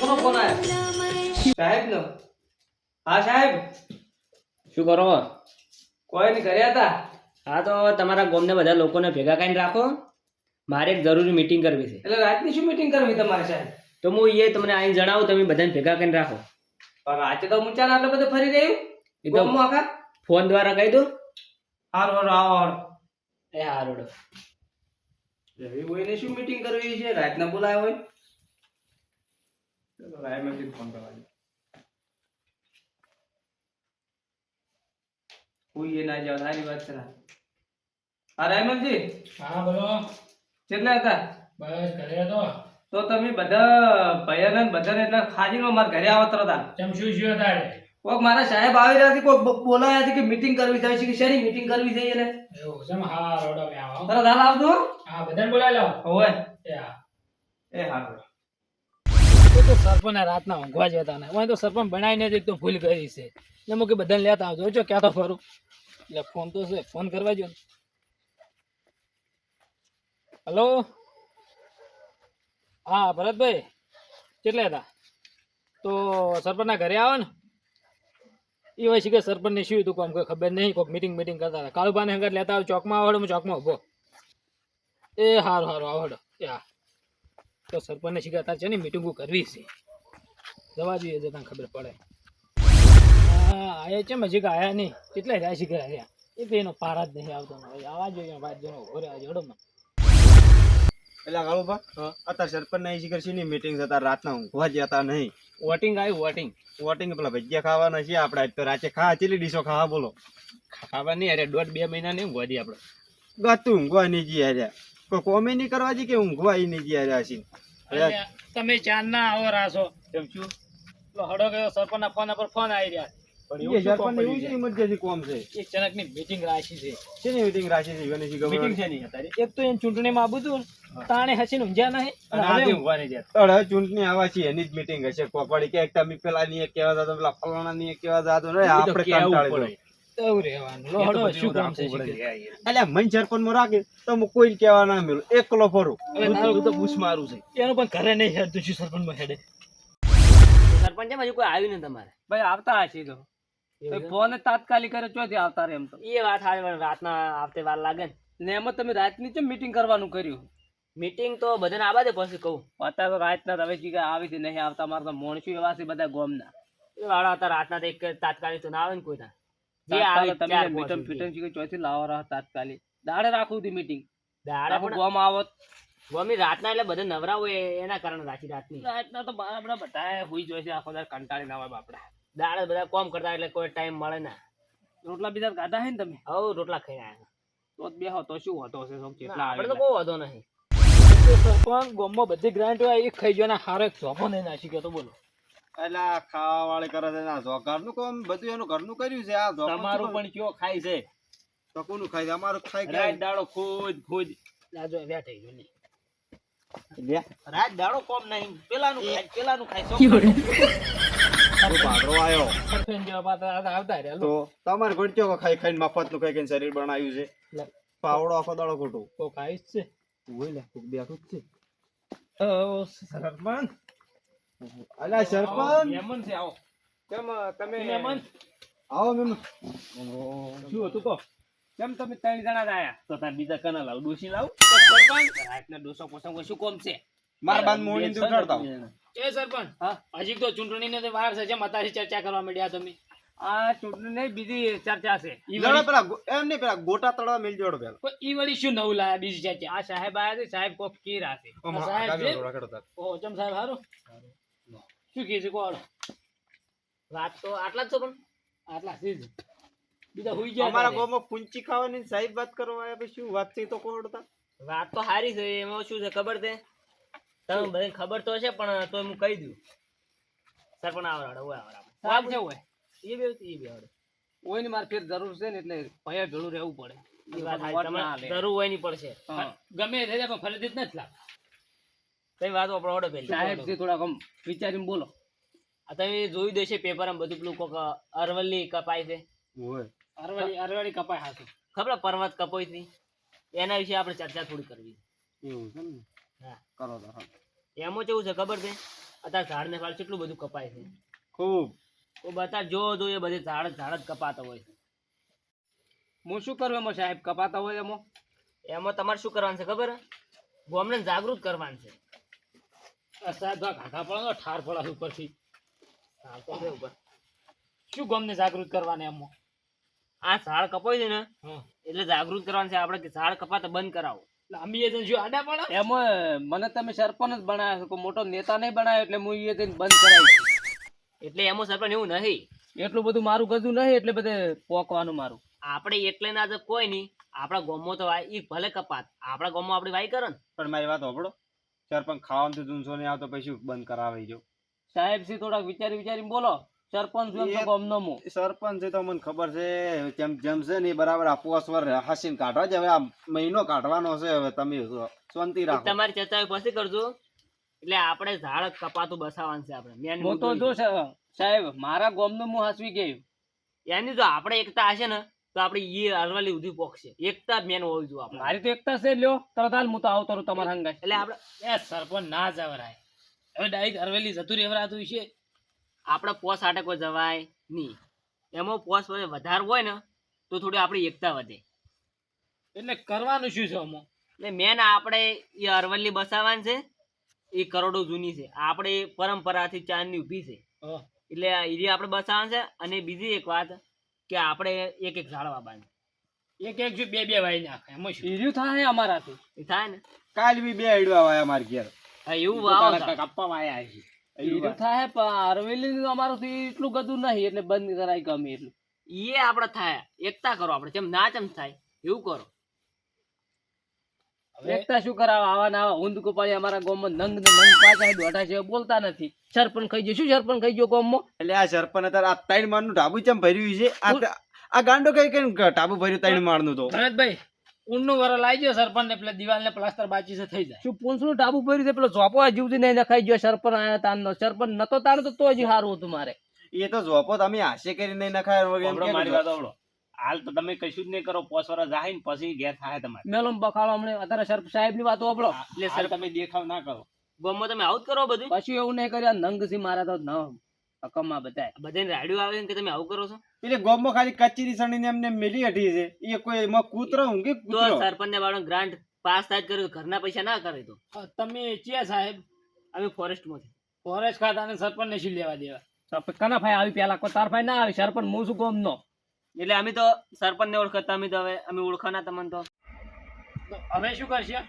કોનો ફોન આયો સાહેબ નો હા સાહેબ શું કરો? કોઈ નહીં ઘરે હતા હા તો તમારા ગામને બધા લોકોને ભેગા કરીને રાખો, મારે એક જરૂરી મીટિંગ કરવી છે. એટલે રાતની શું મીટિંગ કરવી તમારે સાહેબ તો હું એ તમને આઈને જણાવું, તમે બધાને ભેગા કરીને રાખો. પણ રાતે તો હું ચાલ આટલે બધે ફરી રહ્યું એ તો ગામમાં આખા ફોન દ્વારા કહી દો. હારું હારું આવો હારું એ હારું. એવી હોય ને શું મીટિંગ કરવી છે રાતના બોલાય હોય ચલો રાયમલજી ફોન કરવાનો કોઈ એ ના જાવ સારી વાત છે ને હા રાયમલજી હા બોલો. કેટલા હતા બસ ઘરે હતો. તો તમે બધા ભૈયાને બધાને એટલે ખાજીમાં મારા ઘરે આવો તરત ચમ શું તારે? કોઈક મારા સાહેબ આવી રહ્યા છે કોઈક બોલાયા છે કે મીટિંગ કરવી થાય છે કે શેની મીટિંગ કરવી છે એને એવું ચમ હા રોડો મે આવો. તરત હાલ આવજો હા બધાને બોલાવી લાવો. હોય એ હા. એ હારું એ તો સરપંચ રાતના ઊંઘવા જતા ને હું તો સરપંચ બનાવીને જ એક તો ભૂલ કરી છે એટલે હું કે બધાને લેતા આવજો જો ક્યાં તો ફરું એટલે ફોન તો છે ફોન કરવા જો. હલો હા ભરતભાઈ કેટલા હતા? તો સરપંચના ઘરે આવો ને એ હોય છે કે સરપંચને શું હતું કામ કોઈ ખબર નહીં, કોઈક મીટિંગ કરતા હતા. કાળુભાઈને હંગાત લેતા આવો, ચોકમાં આવડો હું ચોકમાં ઉભો. એ સારું આવડો એ હા. તો સરપંચને શીખાતા છે ને મીટિંગો કરવી છે, જવા જોઈએ જતાં ખબર પડે. હા આયા છે હજી આયા નહીં, કેટલા રહ્યા શીખર આવ્યા એ તો એનો પારા જ નહીં આવતો. આવા જોઈએ વાત જો ઘરે હડો મને એટલે કાળુભા અત્યારે સરપંચ ના શિખર છે ની મીટિંગ હતા રાતના ઊંઘવા જતા નહીં. વોટિંગ આવ્યું વોટિંગ પેલા ભજીયા ખાવાના છે આપણે આજ તો રાતે ખા ચેલી ડીશો ખાવા બોલો ખાવા નહીં. અરે 1.5-2 મહિના નહીં ઊંઘવા દે આપણે. ગતું ઊંઘવા નહીં જી હાર્યા કોઈ કોમે નહીં કરવા જી કે ઊંઘવા ઈ નહીં જી હાર્યા છે. તમે ચાંદ ના આવો રાસો કેમ છું હડો ગયો સરપંચ ના ફોન પર ફોન આવી રહ્યા એ સરપંચ એવું છે ઇમરજન્સી કોમ છે. એક જનક ની મીટિંગ રાખી છે. શેની મીટિંગ રાખી છે એને શી ખબર? મીટિંગ છે નહીં અત્યારે એક તો એને ચૂંટણીમાં આવું હતું તાણે હસીને ઊંઝ્યા નહીં ઊંઘવા નહીં જતા. હવે ચૂંટણી આવા છે એની જ મીટિંગ હશે કોપડી કે એકતા મી પેલા ની એક કેવા જાતો પેલા ફલાણા ની એક કેવા જાતો ને આપણે કંટાળી એવું રહેવાનું લો હડો શું કામ છે અલ્યા મન સરપંચ માં રાખે તો હું કોઈ કહેવા ના મેલું એકલો ફરું તો બૂસ મારું છે એનું પણ ઘરે નહીં હેડતું છું સરપંચ માં હેડે સરપંચ હજુ કોઈ આવ્યું નહીં તમારે? ભાઈ આવતા હશે તો ફોન તાત્કાલિક કરે ચોથી આવતા રહે એમ તો એ વાત હારી, રાતના આવતે વાર લાગે ને એમાં તમે રાતની ચમ મીટિંગ કરવાનું કર્યું મીટિંગ તો બધાને આવા દે પછી કહું. અત્યારે તો રાતના હવે જી આવી છે નહીં આવતા મારા તો મોણસું એવા છે બધા ગોમના એ વાળા હતા રાતના તો એક તાત્કાલિક તો ના આવે ને કોઈ ના જે આવે તમે ચાર મીટિંગ પાંચ ફીટિંગ છે ચોથી લાવો રહો તાત્કાલિક દાડે રાખવું હતી મીટિંગ દાડા આખું પણ ગોમ આવત ગોમી રાતના એટલે બધા નવરા હોય એના કારણે રાખી રાતની. રાતના તો આપડા બધા હુઈ જોઈ છે આખો દાડ કંટાળી ના હોય બાપડા દાડા બધા કોમ કરતા એટલે કોઈ ટાઈમ મળે ના. રોટલા બીજા ગાધા હે ને તમે હવ રોટલા ખાઈને આવ્યા. તો જ બેહો તો શું હતો છે સૌ કેટલા આપણે તો આવે બહુ વધો નહીં. સરપંચ ગોમમાં બધી ગ્રાન્ટ હોય એક ખાઈ ગયો ને હારો એક જોપો નહીં નાસી ગયો તો બોલો એટલે આ ખાવા વાળે કરે છે ને ઘરનું કામ બધું એનું ઘરનું કર્યું છે. આ તમારું પણ કયો ખાય છે તો કોનું ખાય છે? અમારું ખાય કે રાત દાડો ખુદ લાજો વ્યા થઈ ગયો નહીં રાત દાડો કોમ નહીં પેલાનું ખાય ભાગરો આવ્યો સરપંચ જેવા પાછા આવતા રહ્યા તો તમારે ઘર ચો ખાઈ ખાઈને મફત નું ખાઈ ખાઈને શરીર બનાવ્યું છે. પાવડો આખો દાડો ખોટું તો ખાઈ જ છે હોય લે કોક બેઠું જ છે. સરપંચ અલ્યા સરપંચ મહેમાન છે આવો કેમ તમે મહેમાન આવો મેમ શું હતું કહો કેમ તમે 3 જણા જ આયા તો તાર બીજા કના લાવ ડોસી લાવ સરપંચ રાતના ડોસો પોસમ શું કોમ છે માર બાન મોહની દે ઉઠાડતા એ સરપંચ હા હજી તો ચૂંટણીને તો વાર છે જેમ અત્યારે ચર્ચા કરવા માંડ્યા તમે આ ચૂંટણી નહીં બીજી ચર્ચા છે લડો પેલા એમ નહીં પેલા ગોટા તળવા મિલ જોડો પેલા તો ઈ વળી શું નવું લાયા બીજી ચર્ચા આ સાહેબ આયા છે સાહેબ કોક કીરા છે સાહેબ છે? ઓ ચમ સાહેબ હારું શું કહે છે કોણ રાત તો આટલા જ છો પણ આટલા સીધ બીજા હુઈ ગયા અમારા હતા ગામમાં પૂંચી ખાવાની સાહેબ વાત કરવા આવ્યા પછી શું વાત છે તો કોડતા રાત તો હારી છે. એમાં શું છે ખબર છે તમે બધાને ખબર તો હશે પણ તો હું કહી દઉં. સરપંચ આવરાડો હોય સાહેબ છે હોય એ બે આવડે કોઈ ની મારે ફેર જરૂર છે ને એટલે ભયા ભેળું રહેવું પડે એ વાત હારી. વોટ ના તમારે હાલે. જરૂર હોય ની પડશે. હા. ગમે તે થઈ જાય પણ ફરજિયાત નથી લાગતા કઈ વાત આપણો ઓર્ડર પેલી સાહેબ છે થોડાક આમ વિચારીને બોલો આ તમે જોયું દેશે પેપર આમ બધું પેલું કોક અરવલ્લી કપાય છે હોય અરવાડી કપાય હાથું ખબર પર્વત કપોઈ હતી એના વિશે આપણે ચર્ચા થોડી કરવી. એવું છે ને હા કરો તો હા એમાં કેવું છે ખબર છે અત્યારે ઝાડ ને ફાળ કેટલું બધું કપાય છે ખૂબ તો બતા જો એ બધે ઝાડ ઝાડ જ કપાતા હોય છે. હું શું કરું એમાં સાહેબ કપાતા હોય એમાં? એમાં તમારે શું કરવાનું છે ખબર ગામને જાગૃત કરવાનું છે. આ સાહેબ આ ઘાઘા પડે ને ઠાર પડે ઉપરથી. ઝાડ તો છે ઉપર. શું ગમને જાગૃત કરવાને એમાં? આ ઝાડ કપાય છે ને હા એટલે જાગૃત કરવાનું છે આપણે કે ઝાડ કપાતા બંધ કરાવો. એટલે અંબી એજન્સી આડા પડે. એમાં મને તમે સરપંચ જ બનાવ્યો છો, કોઈ મોટો નેતા નહીં બનાવ્યો એટલે હું એ થઈને બંધ કરાવી. એટલે એમાં સરપંચ એવું નહીં. એટલું બધું મારું ગજું નહીં એટલે બધે પોકવાનું મારું. આપણે એટલે ના તો કોઈ નહીં આપણા ગામમાં તો ઈ ભલે કપાત આપણા ગામમાં આપણી વાઈ કરે ને પણ મારી વાત સાંભળો સરપંચ ખાવાનું તો જૂનસો નહીં આવતો પછી બંધ કરાવી જો સાહેબ શ્રી થોડાક વિચારીને બોલો. સરપંચ છું એમ તો ગામનો હું. સરપંચ છે તો મને ખબર છે જેમ જેમ છે ને એ બરાબર આ પોસવર હાસીને કાઢવા છે હવે આ મહિનો કાઢવાનો છે હવે તમે શાંતિ રાખો તમારી ચર્ચા પછી કરજો. એટલે આપણે ઝાડ કપાતું બસાવવાનું છે આપણે મેન હું તો જો સાહેબ મારા ગામનું હું હાસવી ગયું. એની જો આપણે એકતા હશે ને તો આપણે ઈ અરવલ્લી સુધી પહોંચશે. એકતા મેન હોવી જોઈએ આપણે. મારી તો એકતા છે લ્યો તરત હાલ હું તો આવતો રહું તમારા હંગાય. એટલે આપણે એ સરપંચ ના જવરાય. હવે ડાયરેક્ટ અરવેલી જતું રહેવરાતું છે. આપણે પોસ આટે કોઈ જવાય નહીં. એમાં પોસ વધારે હોય ને તો થોડી આપણી એકતા વધે. એટલે કરવાનું શું છે આમાં? એટલે મેન આપણે એ અરવલ્લી બસાવવાનું છે. એ કરોડો જૂની છે આપણે પરંપરાથી ચાંદની ઊભી છે. હા. એટલે આ એરિયા આપણે બસાવવાનું છે. અને બીજી એક વાત કે આપણે એક એક ઝાડ વાવવાનું એક એક જો બે બે વાઈ નાખે એમાં શું? ઈર્યું થાય અમારાથી. એ થાય ને કાલ બી બે આઈડવા આવ્યા મારી ઘેર હા એવું વાવો કાકા કાપવામાં આયા છે. ઈર્યું થાય પણ અરવેલી અમારાથી એટલું ગજું નહીં એટલે બંધ કરાય ગમે એટલું. એ આપણે થાય એકતા કરો આપણે જેમ ના ચમ થાય એવું કરો. એકતા શું કરાવે આવા ને આવા ઊંધ કુપાડી અમારા ગામમાં નંગ ને નંગ પાછા દોઢા છે બોલતા નથી. સરપંચ ખાઈ ગયો. શું સરપંચ ખાઈ ગયો ગામમાં? એટલે આ સરપંચ અત્યારે આ 3 માળનું ઢાબુ ચમ ભર્યું છે આ ગાંડો કઈ કઈ ઢાબુ ભર્યું 3 માળનું તો ભરતભાઈ ઊંડનું વર લાવી ગયો સરપંચ ને પેલા દિવાલ ને પ્લાસ્ટર બાકી છે થઈ જાય. શું પૂંછનું ટાબુ ભર્યું છે પેલો ઝોપો જીવથી નહીં નખાઈ ગયો. સરપંચ આયા તારનો સરપંચ નતો તાર તો હજી સારું હતું મારે. એ તો જોપો તમે હાશે કરી નહીં નખાય વગર એમ હમણાં કેમ મારી છો? વાત સાંભળો. હાલ તો તમે કશું જ નહીં કરો. 5 વર્ષ જાય ને પછી ઘેર થાય તમારે. મેલો બખાડો હમણાં અત્યારે સરપંચ સાહેબ ની વાતો સાંભળો. એટલે હાલ તમે દેખાવ ના કરો. ગામમાં તમે આવું જ કરો બધું. પછી એવું નહીં કર્યા નંગ થી મારા તો ન અકમમાં બતાય. બધાને રાડિયો આવે છે કે તમે આવું કરો છો એટલે ગોમમાં ખાલી કચેરી સણીને એમને મેલી હટી છે એ કોઈ એમાં કૂતરો ઊંઘી તો કૂતરો સરપંચ ને બાળો ગ્રાન્ટ પાસ થાય જ કર્યું ઘરના પૈસા ના કરે તો તમે ચિયા સાહેબ? અમે ફોરેસ્ટ માંથી ફોરેસ્ટ ખાતા ને સરપંચ ને શું લેવા દેવા? સરપંચ કના ભાઈ આવી પેલા કોઈ તાર ભાઈ ના આવી. સરપંચ હું શું ગામ નો. એટલે અમે તો સરપંચ ને ઓળખતા અમે તો હવે અમે ઓળખાના તમને તો તો હવે શું કરશે?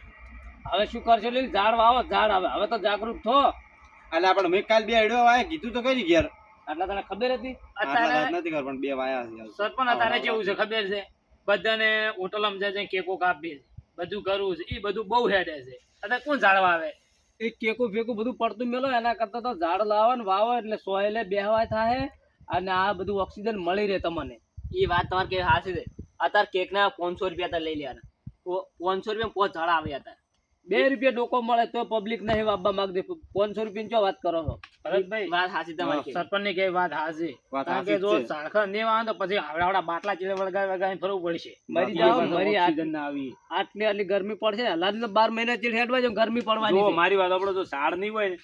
હવે શું કરશો? લીલ ઝાડ વાવો ઝાડ આવે. હવે તો જાગૃત થો. એટલે આપણે મેં કાલ બે આઈડવા વાયા કીધું તો કરી ઘેર આટલા તને ખબર હતી? આટલા અત્યારે વાત નથી ખબર પણ બે વાયા છે સરપંચ અત્યારે કેવું છે ખબર છે? બધાને હોટલમાં જાય કેકો કાપી બધું કરવું છે એ બધું બહુ હેડે છે. અત્યારે કોણ ઝાડવા આવે? એ કેકું ફેકું બધું પડતું મેલો એના કરતા તો ઝાડ લાવો ને વાવો એટલે સોયલે બેહવાય થાય અને આ બધું ઓક્સિજન મળી રહે તમને. એ વાત તમારે કે હાસી છે. અત્યારે કેક ના 500 રૂપિયા અત્યારે લઈ લેવાના. 500 રૂપિયા 5 ઝાડ આવ્યા હતા. 2 રૂપિયા ડોકો મળે તો પબ્લિક નહીં વાપવા માંગતી. 500 રૂપિયા ની વાત કરો છો? ભરતભાઈ વાત હાસી તમારી કે. સરપંચ ની કઈ વાત હાજી. વાત કારણ કે હાચી જ જો છે. ઝાડખા નહીં આવે તો પછી આવડા બાટલા ચીલે વળગાવી ફરવું પડશે. મરી એ જાવ વાત મરી ઓક્સિજન ના આવી આટલી આટલી ગરમી પડશે. હલાદ 12 મહિના ચીડ હેડવા જાવ ગરમી પડવાની જો છે. મારી વાત આપણો તો ઝાડ નહીં હોય ને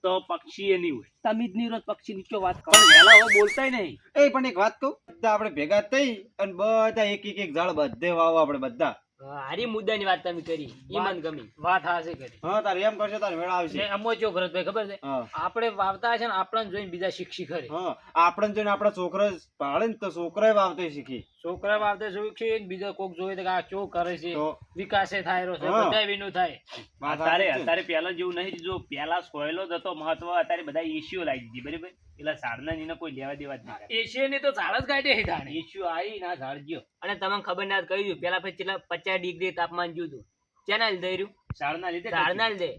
તો પક્ષી એ નહીં હોય. તમે જ નીરોજ પક્ષી નીચો વાત કરો. પણ વહેલા હવે બોલતાય નહીં. એ પણ એક વાત કહું બધા આપણે ભેગા થઈ અને બધા એક એક ઝાડ બધે વાવો આપણે બધા હારી મુદ્દાની વાત તમે કરી ઈ મને ગમી. વાત હાજી કરી. હા તારે એમ કરશો તારે વેળા આવશે ને એમાં જો ભરતભાઈ ખબર છે હા આપણે વાવતા છે ને આપણને જોઈને બીજા શીખી ખરી. હા આપણને જોઈને આપણા છોકરા પાડે ને તો છોકરાએ વાવતે શીખી છોકરા વાવતા શીખી બીજો કોક જોઈ તો કે આ કેવું કરે છે તો વિકાસે થાય રહ્યો છે હા. બધા વિનું થાય. વાત અત્યારે સાચી છે. અત્યારે પહેલા જેવું નહીં. જો પહેલા સોયલો જ હતો મહત્વ. અત્યારે બધા એસીઓ લાગી દીધી બરાબર. એટલે ઝાડના નીને કોઈ લેવા દેવા જ નહીં. એશિયાની તો ઝાડ જ કાઢે છે ધાણે. એસીઓ આવી ના ઝાડ ગયો. અને તમને ખબર ના કહી દઉં પેલા પછી છેલ્લા 50 ડિગ્રી તાપમાન જોયું હતું. ચેના લીધે રહ્યું ઝાડના લીધે ઝાડના લીધે.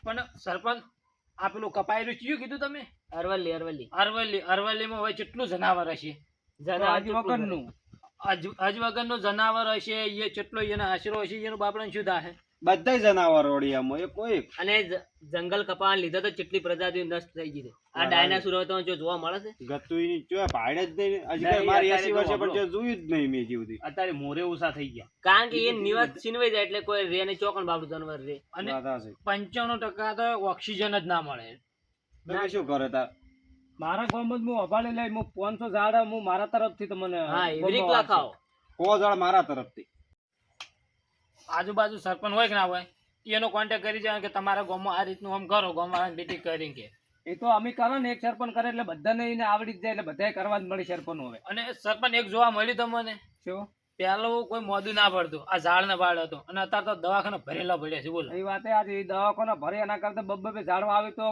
પણ સરપંચ આ પેલું કપાયેલું ચિયું કીધું તમે? અરવલ્લી અરવલ્લીમાં હોય કેટલું જનાવર હશે? જનાવર વગરનું અજ વગરનું જનાવર હશે એ કેટલો એનો આશરો હશે એનું બાપડાને શું થાય? બધાય જનાવર ઓળિયામાં એ કોઈ અને જંગલ કપાવાના લીધે તો કેટલી પ્રજાતિઓ નષ્ટ થઈ ગઈ છે. આ ડાયનાસોર હવે તો જો જોવા મળે છે. ગતુંય જો ભાડે જ નહીં હજી નહીં, કાંઈ મારી અત્યારે 80 વર્ષે તો પણ જે જોયું જ નહીં મેં જીવતી અત્યારે મોરે ઓછા થઈ ગયા. કારણ કે એ નિવાસ છીનવાઈ જાય એટલે કોઈ રે ને ચોકણ બાપડું જાનવર રે. અને વાત આ છે. 95% તો ઓક્સિજન જ ના મળે. તમે શું કરો તાર મારા ગામમાં જ હું અભાળી લઈ હું 500 ઝાડ હું મારા તરફથી તમને હા એવી ગામમાં લખાવો 100 જણ મારા તરફથી આજુબાજુ સરપંચ હોય કે ના હોય એનો કોન્ટેક્ટ કરી જાય કે તમારા ગામમાં આ રીતનું આમ કરો ગામમાં મીટિંગ કરી કે એ તો અમે કરો ને એક સરપંચ કરે એટલે બધાને એને આવડી જ જાય એટલે બધાએ કરવા જ મળી સરપંચ હવે અને સરપંચ એક જોવા મળ્યું તમને શું પેલો કોઈ મોદું ના પડતું આ ઝાડ ને બાળ હતો અને અત્યારે તો દવાખાના ભરેલા પડ્યા છે બોલો એ વાત આજે દવાખાના ભરે એના કરતા બબ્બે ઝાડવા આવે તો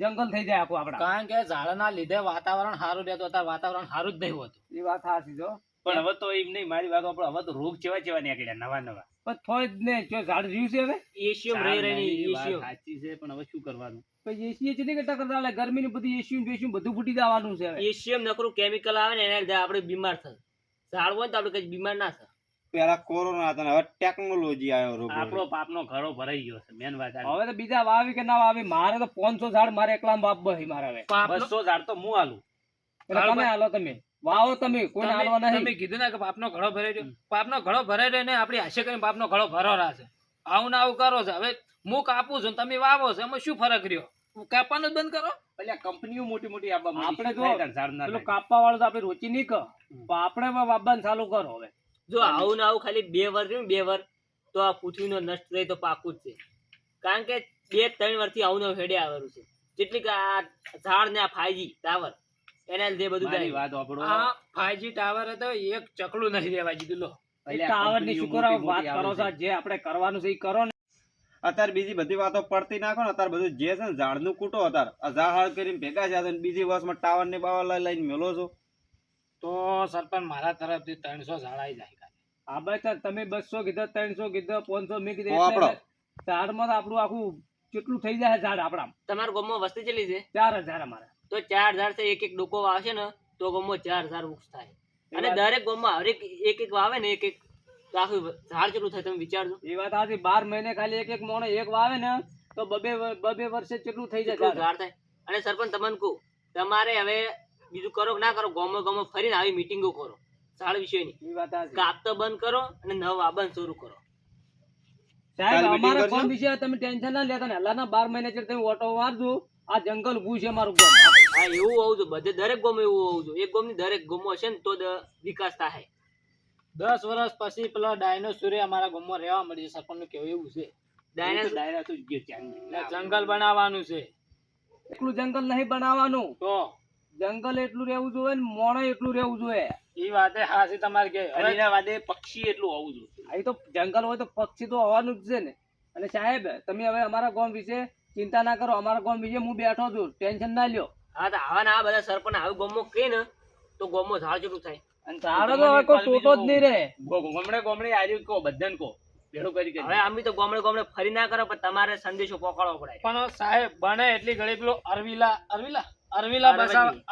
જંગલ થઈ જાય આખું આપડા કારણ કે ઝાડના લીધે વાતાવરણ સારું રહેતું અત્યારે વાતાવરણ સારું જ નહીં હોતું એ વાત સાચી જો પણ હવે તો એમ નહીં મારી વાત આપણે હવે તો રોગ ચેવા નીકળ્યા નવા નવા પણ થોય જ ને જો ઝાડ રહ્યું છે હવે એશિયમ રહી રહી એ વાત એશિયમ સાચી છે પણ હવે શું કરવાનું પછી એસી છે કે ટક્કર ચાલે ગરમી ની બધી એસી બેસી બધું ફૂટી જવાનું છે હવે એશિયમ નકરું કેમિકલ આવે ને એના લીધે આપણે બીમાર થાય ઝાડ હોય ને તો આપણે કઈ બીમાર ના થાય પેલા કોરોના હતા ને હવે ટેકનોલોજી આવ્યો રોગ આપણો પાપનો ઘરો ભરાઈ ગયો છે મેન વાત આ હવે તો બીજા વાવી કે ના વાવી મારે તો 500 ઝાડ મારે એકલા બાપ બહી મારે હવે 200 ઝાડ તો હું આલું એટલે તમે હાલો તમે વાવો તમે કોઈ હાલવા નહીં તમે કીધું ને કે પાપનો ઘડો ભરાઈ રહ્યો પાપનો ઘડો ભરાઈ રહ્યો ને આપણી આશા કરીને પાપનો ઘડો ભરો છે આવું ને આવું કરો છો હવે હું કાપું છું તમે વાવો છો એમાં શું ફરક રહ્યો કાપવાનું જ બંધ કરો એટલે કંપનીઓ મોટી મોટી આપવા માંડી આપણે છે. જો ઝાડ ના પેલું થાય. કાપવા વાળું તો આપણે રોચી નહીં કર પણ આપણે વાવવાનું ચાલુ કરો હવે જો આવું ને આવું ખાલી 2 વર્ષ રહ્યું ને 2 વર્ષ તો આ પૃથ્વીનો નષ્ટ થઈ તો પાકું જ છે કારણ કે 2-3 વર્ષથી આવું ને હેડે આવેલું છે જેટલી કે આ ઝાડ ને આ 5G ટાવર એના લીધે બધું મારી જાય વાત આપણો આ 5G ટાવર હતો એક ચકલું નહીં રહેવા દીધું લો એટલે આ ટાવર ની કંપનીઓ શું કરો મોટી વાત મોટી કરો આવે છો જે આપણે કરવાનું છે એ કરો ને અત્યારે બીજી બધી વાતો પડતી નાખો ને અત્યારે બધું જે છે ને ઝાડનું કૂટો અત્યારે આ ઝાડ હાળ કરીને ભેગા છે અને બીજી વર્ષમાં ટાવર ને બાવર લઈને મેલો છો તો સરપંચ મારા તરફથી 300 ઝાડ આવી જાય આ ભાઈ તમે 200 કીધો 300 કીધો 500 મેં કીધું તો આપણો. ઝાડમાં તો આપણું આખું કેટલું થઈ જાય ઝાડ આપણા તમારા ગામમાં વસ્તી ચેટલી છે 4000 અમારા તો 4 ઝાડ છે એક એક ડોકો વાવશે ને તો ગામમાં 4000 વૃક્ષ થાય અને દરેક ગામમાં હરેક એક વાવે ને એક તો આખું ઝાડ કેટલું થાય તમે વિચારજો એ વાત આજે 12 મહિને ખાલી એક મોણો એક વાવે ને તો બબે વર્ષે કેટલું થઈ જાય કેટલું ઝાડ? ઝાડ થાય અને સરપંચ તમને કહું તમારે હવે બીજું કરો કે ના કરો ગામમાં ફરીને આવી મીટિંગો કરો ઝાડ વિશેની એ વાત આજે કાપતો બંધ કરો અને નવ વાવવાનું શરૂ કરો સાહેબ કાલ meeting અમારા કરજો? ગામ વિશે તમે ટેન્શન ના લેતા ને હલાના 12 મહિને છે તમે ઓટો મારજો આ જંગલ ઊભું છે મારું ગામ હા એવું હોવું જોઈએ બધે દરેક ગામમાં એવું હોવું જોઈએ એક ગામની દરેક ગામમાં હશે ને તો વિકાસ થાય 10 વર્ષ પછી પેલા ડાયનોસોર અમારા ગામમાં રહેવા મળ્યું સરપંચ નું કેવું એવું છે ડાયનાસોર ડાયનાસોર ગયો ત્યાં. જંગલ બનાવવાનું છે એટલું જંગલ નહીં બનાવવાનું તો જંગલ એટલું રહેવું જોઈએ ને મોણે એટલું રહેવું જોઈએ એ વાતે હાસી તમારે કે અને એના વાદે પક્ષી એટલું હોવું જોઈએ. અહીં તો જંગલ હોય તો પક્ષી તો હોવાનું જ છે ને અને સાહેબ તમે હવે અમારા ગામ વિશે ચિંતા ના કરો અમારા ગામ વિશે હું બેઠો છું ટેન્શન ના લ્યો હા તો આવા ને આ બધા સરપંચ આવું ગામમાં કહે ને તો ગામમાં ઝાડ જેટલું થાય અને તારે તો હવે કોઈ ટોટો જ નહીં રહે ગોમડે આર્યું કહો બધાને કહો ભેળું કરી હવે આમ તો ગામડે ફરી ના કરો પણ તમારે સંદેશો પકડવો પડે પણ સાહેબ બને એટલી ઘડી પેલો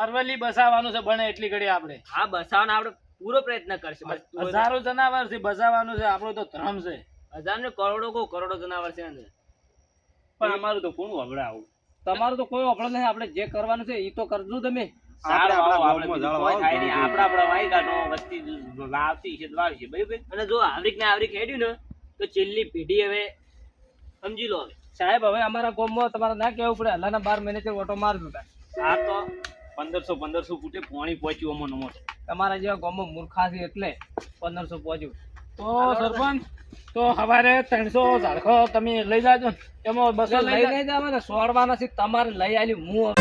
અરવલ્લી બસાવવાનું છે બને એટલી ઘડી આપણે હા બસાવવાનો આપણે પૂરો પ્રયત્ન કરશે બસ હજારો જનાવર થી બસાવવાનું છે આપણો તો ધર્મ છે 1000 ને કરોડો જનાવર છે અંદર પણ અમારું તો કોણ વગડે આવું તમારું તો કોઈ ઓપડો નહીં આપણે જે કરવાનું છે એ તો કરજો તમે ઝાડ આપણા વાવો, ગામમાં આપણે ઝાડ બીજું કોઈ થાય નહીં. વાવો. આપણા વાવી કાઢો વસ્તી વાવતી છે તો વાવી છે બરાબર અને જો આવરીક ને આવરીક હેડ્યું ને તો છેલ્લી પેઢી હવે સમજી લો હવે સાહેબ હવે અમારા ગામમાં તમારે ના કહેવું પડે હલાના 12 મહિને થી ઓટો મારજો આ તો 1500 ફૂટે પાણી પહોંચ્યું અમો નમો છે. તમારા જેવા ગામમાં મૂર્ખા છે એટલે 1500 પહોંચ્યું તો સરપંચ તો સવારે 300 ઝાડખો તમે લઈ જાજો ને એમાં 200 લઈ જવાના સોડવાના છે તમારે લઈ આલી હું